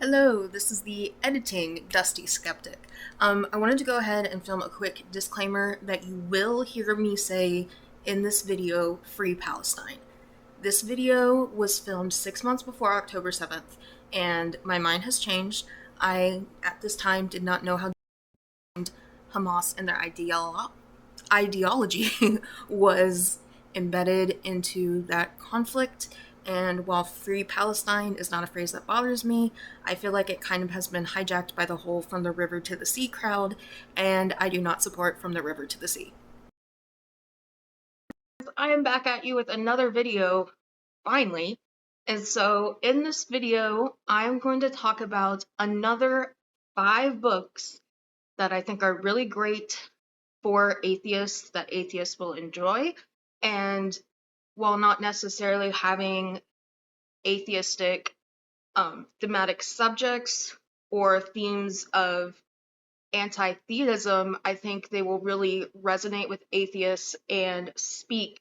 Hello, this is the editing Dusty Skeptic. I wanted to go ahead and film a quick disclaimer that you will hear me say in this video, Free Palestine. This video was filmed 6 months before October 7th, and my mind has changed. I, at this time, did not know how Hamas and their ideology was embedded into that conflict. And while Free Palestine is not a phrase that bothers me, I feel like it kind of has been hijacked by the whole from the river to the sea crowd, and I do not support from the river to the sea. I am back at you with another video, finally. And so in this video, I'm going to talk about another 5 books that I think are really great for atheists that atheists will enjoy. And while not necessarily having atheistic thematic subjects or themes of anti-theism, I think they will really resonate with atheists and speak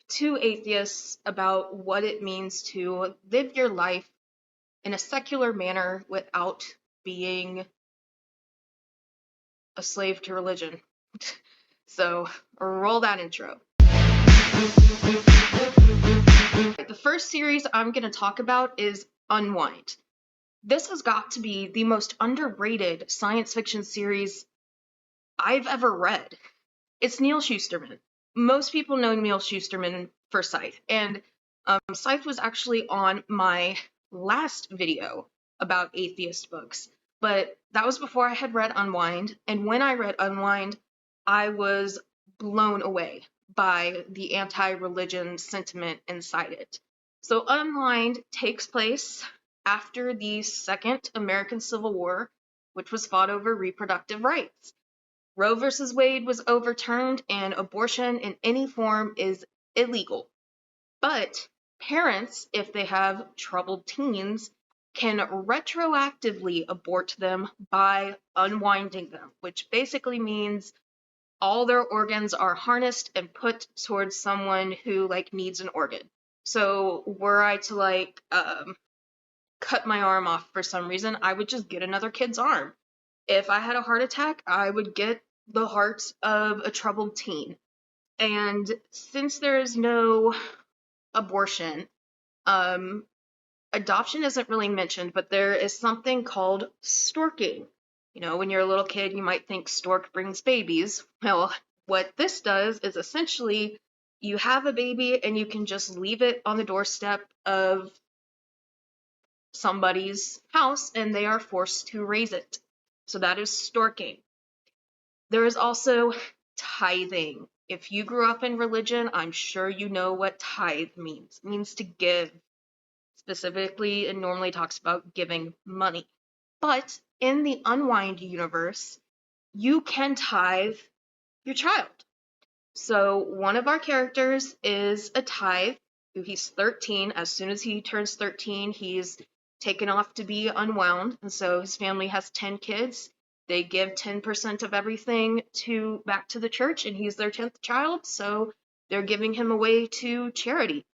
to atheists about what it means to live your life in a secular manner without being a slave to religion. So roll that intro. The first series I'm going to talk about is Unwind. This has got to be the most underrated science fiction series I've ever read. It's Neal Shusterman. Most people know Neal Shusterman for Scythe, and Scythe was actually on my last video about atheist books, but that was before I had read Unwind, and when I read Unwind, I was blown away by the anti-religion sentiment inside it. So Unwind takes place after the Second American Civil War, which was fought over reproductive rights. Roe versus Wade was overturned, and abortion in any form is illegal. But parents, if they have troubled teens, can retroactively abort them by unwinding them, which basically means all their organs are harnessed and put towards someone who needs an organ. So were I to cut my arm off for some reason, I would just get another kid's arm. If I had a heart attack, I would get the heart of a troubled teen. And since there is no abortion, adoption isn't really mentioned, but there is something called storking. You know, when you're a little kid, you might think stork brings babies. Well, what this does is essentially you have a baby and you can just leave it on the doorstep of somebody's house and they are forced to raise it. So that is storking. There is also tithing. If you grew up in religion, I'm sure you know what tithe means. It means to give. Specifically, it normally talks about giving money. But in the Unwind universe, you can tithe your child. So one of our characters is a tithe, who he's 13. As soon as he turns 13, he's taken off to be unwound. And so his family has 10 kids. They give 10% of everything back to the church, and he's their 10th child, so they're giving him away to charity.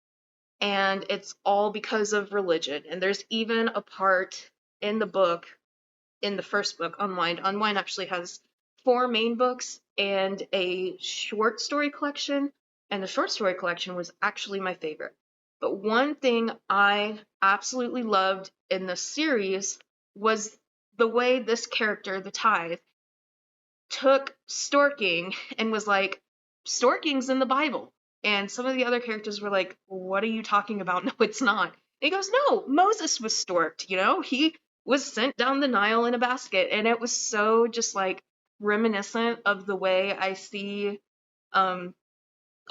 And it's all because of religion. And there's even a part in the book, in the first book, Unwind. Unwind actually has 4 main books and a short story collection, and the short story collection was actually my favorite. But one thing I absolutely loved in the series was the way this character, the Tithe, took storking and was like, storking's in the Bible. And some of the other characters were like, what are you talking about? No, it's not. And he goes, no, Moses was storked, you know? He was sent down the Nile in a basket. And it was so just reminiscent of the way I see a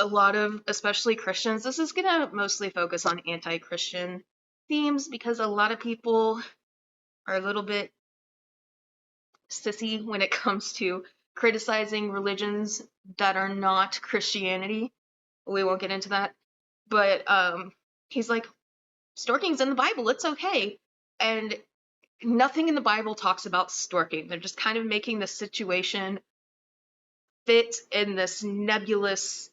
lot of, especially Christians. This is going to mostly focus on anti-Christian themes because a lot of people are a little bit sissy when it comes to criticizing religions that are not Christianity. We won't get into that. But he's like, storking's in the Bible, it's okay. And nothing in the Bible talks about storking. They're just kind of making the situation fit in this nebulous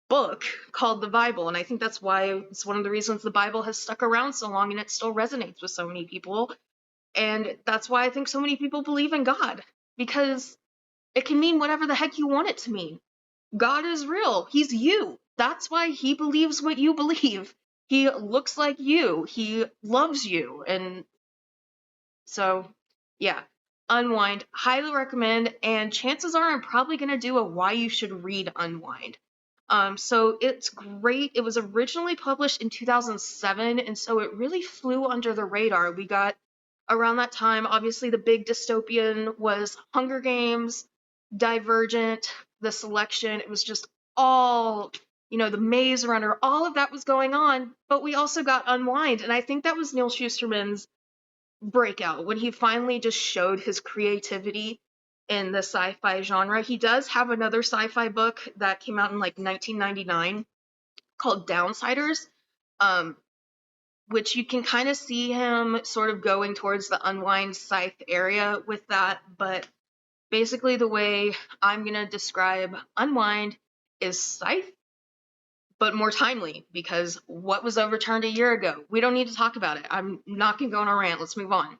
book called the Bible. And I think that's why it's one of the reasons the Bible has stuck around so long and it still resonates with so many people. And that's why I think so many people believe in God, because it can mean whatever the heck you want it to mean. God is real. He's you. That's why he believes what you believe. He looks like you. He loves you. And so, yeah, Unwind, highly recommend. And chances are I'm probably going to do a why you should read Unwind. So it's great. It was originally published in 2007, and so it really flew under the radar. We got around that time, obviously the big dystopian was Hunger Games, Divergent, The Selection. It was just all, the Maze Runner, all of that was going on, but we also got Unwind, and I think that was Neal Shusterman's breakout when he finally just showed his creativity in the sci-fi genre. He does have another sci-fi book that came out in like 1999 called Downsiders, which you can kind of see him sort of going towards the Unwind scythe area with that. But basically the way I'm going to describe Unwind is scythe, but more timely, because what was overturned a year ago? We don't need to talk about it. I'm not going to go on a rant. Let's move on. All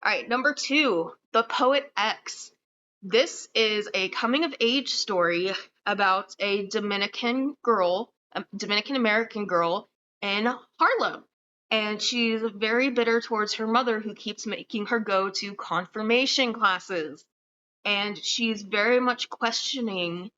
right, number 2, The Poet X. This is a coming-of-age story about a Dominican American girl in Harlem. And she's very bitter towards her mother, who keeps making her go to confirmation classes. And she's very much questioning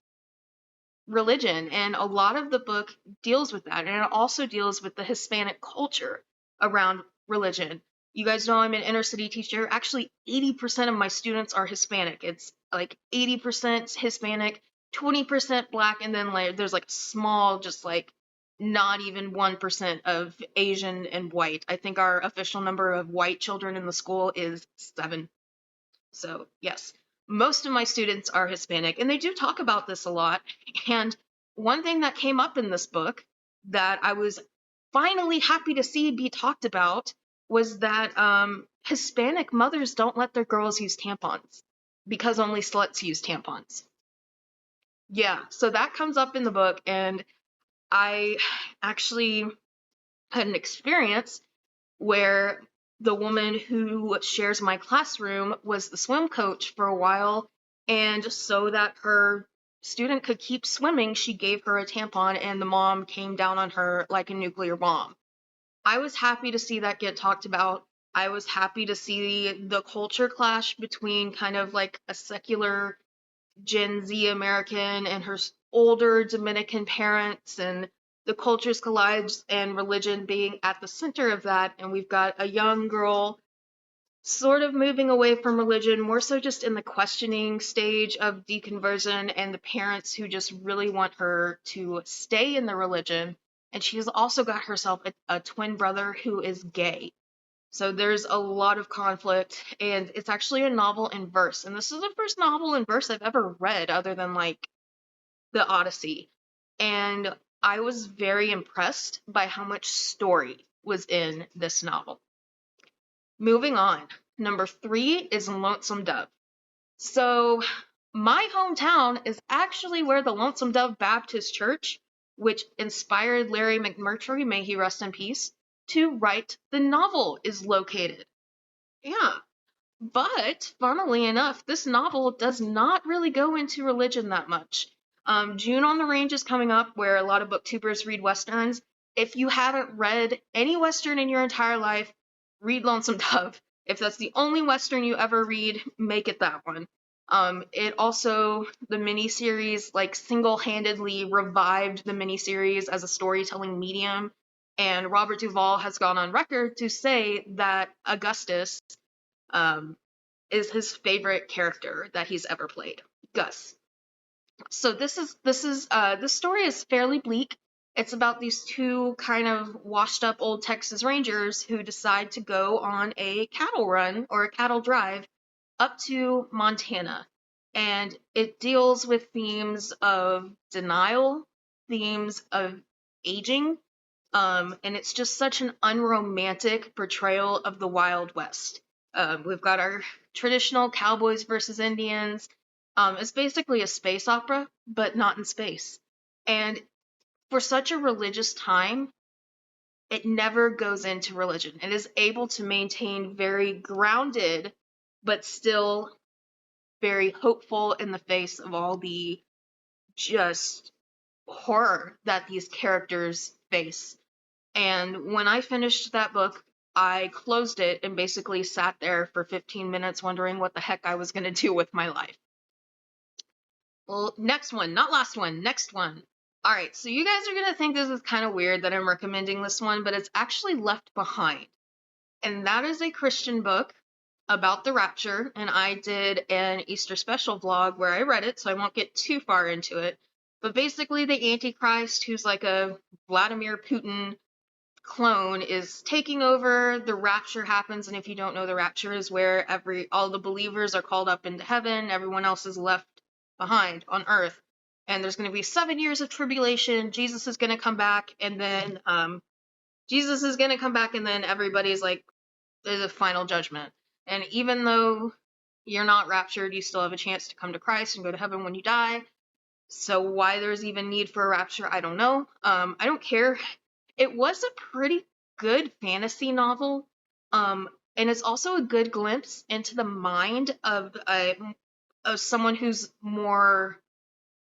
religion. And a lot of the book deals with that. And it also deals with the Hispanic culture around religion. You guys know I'm an inner city teacher. Actually, 80% of my students are Hispanic. It's like 80% Hispanic, 20% Black, and then like there's like small, just like not even 1% of Asian and white. I think our official number of white children in the school is 7. So yes, most of my students are Hispanic, and they do talk about this a lot. And one thing that came up in this book that I was finally happy to see be talked about was that Hispanic mothers don't let their girls use tampons because only sluts use tampons. Yeah, so that comes up in the book, and I actually had an experience where the woman who shares my classroom was the swim coach for a while, and so that her student could keep swimming, she gave her a tampon, and the mom came down on her like a nuclear bomb. I was happy to see that get talked about. I was happy to see the culture clash between kind of like a secular Gen Z American and her older Dominican parents, and the cultures collide and religion being at the center of that. And we've got a young girl sort of moving away from religion, more so just in the questioning stage of deconversion, and the parents who just really want her to stay in the religion. And she's also got herself a twin brother who is gay. So there's a lot of conflict, and it's actually a novel in verse. And this is the first novel in verse I've ever read other than like the Odyssey. And I was very impressed by how much story was in this novel. Moving on. Number 3 is Lonesome Dove. So my hometown is actually where the Lonesome Dove Baptist Church, which inspired Larry McMurtry, may he rest in peace, to write the novel, is located. Yeah. But, funnily enough, this novel does not really go into religion that much. June on the Range is coming up, where a lot of booktubers read Westerns. If you haven't read any Western in your entire life, read Lonesome Dove. If that's the only Western you ever read, make it that one. It also, the miniseries, like, single-handedly revived the miniseries as a storytelling medium, and Robert Duvall has gone on record to say that Augustus is his favorite character that he's ever played, Gus. So this story is fairly bleak. It's about these two kind of washed up old Texas Rangers who decide to go on a cattle run or a cattle drive up to Montana. And it deals with themes of denial, themes of aging, and it's just such an unromantic portrayal of the Wild West. We've got our traditional cowboys versus Indians. It's basically a space opera, but not in space. And for such a religious time, it never goes into religion. It is able to maintain very grounded, but still very hopeful in the face of all the just horror that these characters face. And when I finished that book, I closed it and basically sat there for 15 minutes wondering what the heck I was going to do with my life. Well, next one, not last one, next one. All right, so you guys are going to think this is kind of weird that I'm recommending this one, but it's actually Left Behind. And that is a Christian book about the rapture, and I did an Easter special vlog where I read it, so I won't get too far into it. But basically, the Antichrist, who's like a Vladimir Putin clone, is taking over. The rapture happens, and if you don't know, the rapture is where all the believers are called up into heaven, everyone else is left behind on earth. And there's going to be 7 years of tribulation. Jesus is going to come back, and then everybody's like, there's a final judgment. And even though you're not raptured, you still have a chance to come to Christ and go to heaven when you die. So why there's even need for a rapture, I don't know. I don't care. It was a pretty good fantasy novel. And it's also a good glimpse into the mind of someone who's more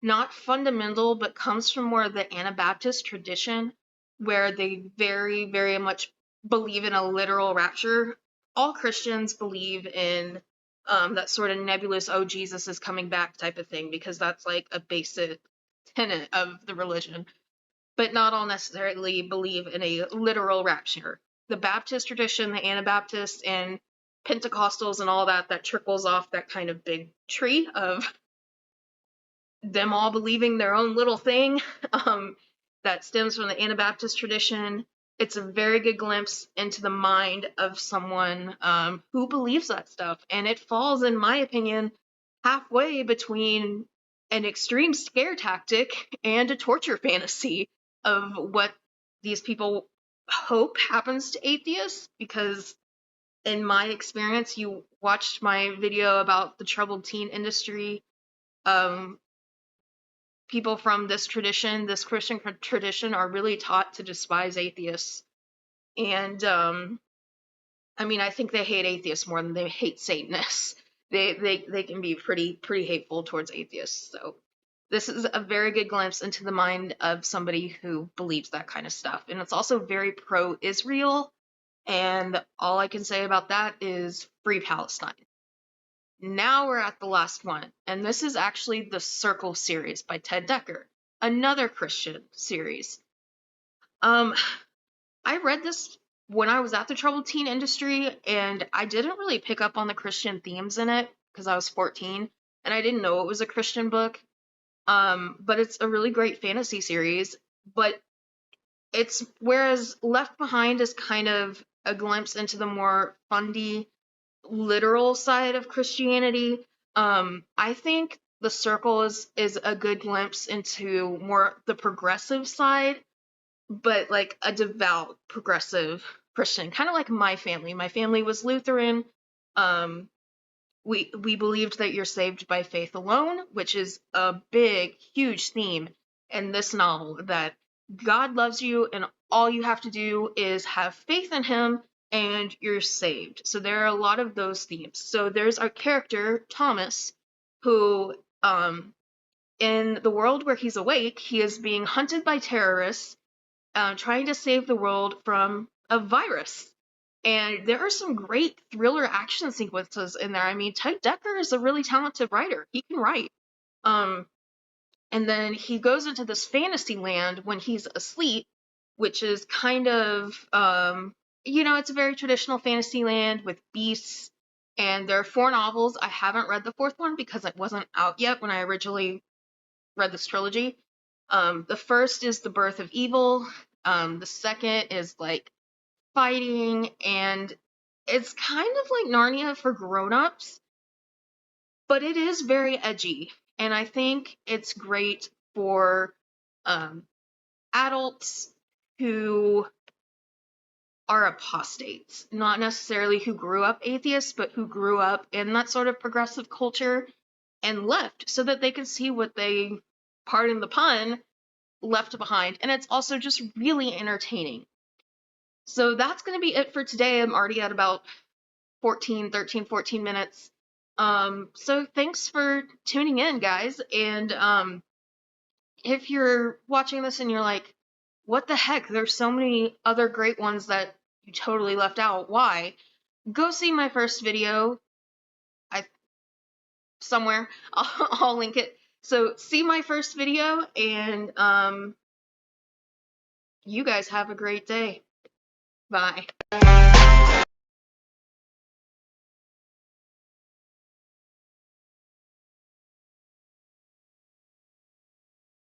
not fundamental, but comes from more of the Anabaptist tradition, where they very, very much believe in a literal rapture. All Christians believe in that sort of nebulous, oh, Jesus is coming back type of thing, because that's like a basic tenet of the religion. But not all necessarily believe in a literal rapture. The Baptist tradition, the Anabaptists, and Pentecostals and all that trickles off that kind of big tree of them all believing their own little thing, that stems from the Anabaptist tradition. It's a very good glimpse into the mind of someone who believes that stuff. And it falls, in my opinion, halfway between an extreme scare tactic and a torture fantasy of what these people hope happens to atheists. Because in my experience, you watched my video about the troubled teen industry, people from this tradition, this Christian tradition, are really taught to despise atheists. And I think they hate atheists more than they hate Satanists. They can be pretty hateful towards atheists. So this is a very good glimpse into the mind of somebody who believes that kind of stuff. And it's also very pro-Israel. And all I can say about that is free Palestine. Now we're at the last one, and this is actually the Circle series by Ted Dekker, another Christian series. I read this when I was at the troubled teen industry, and I didn't really pick up on the Christian themes in it because I was 14, and I didn't know it was a Christian book. But it's a really great fantasy series. But whereas Left Behind is kind of a glimpse into the more fundy, literal side of Christianity, I think the Circle is a good glimpse into more the progressive side, but like a devout progressive Christian, kind of like my family. My family was Lutheran. We believed that you're saved by faith alone, which is a big, huge theme in this novel, that God loves you and all you have to do is have faith in him and you're saved. So there are a lot of those themes. So there's our character, Thomas, who, in the world where he's awake, he is being hunted by terrorists, trying to save the world from a virus. And there are some great thriller action sequences in there. Ted Dekker is a really talented writer. He can write. And then he goes into this fantasy land when he's asleep, which is kind of, it's a very traditional fantasy land with beasts. And there are 4 novels. I haven't read the 4th one because it wasn't out yet when I originally read this trilogy. The first is The Birth of Evil. The second is like fighting, and it's kind of like Narnia for grown-ups, but it is very edgy, and I think it's great for adults who are apostates, not necessarily who grew up atheists, but who grew up in that sort of progressive culture and left so that they can see what they, pardon the pun, left behind, and it's also just really entertaining. So that's going to be it for today. I'm already at about 14 minutes. So thanks for tuning in, guys. And if you're watching this and you're like, what the heck? There's so many other great ones that you totally left out. Why? Go see my first video. Somewhere. I'll link it. So see my first video, and you guys have a great day. Bye.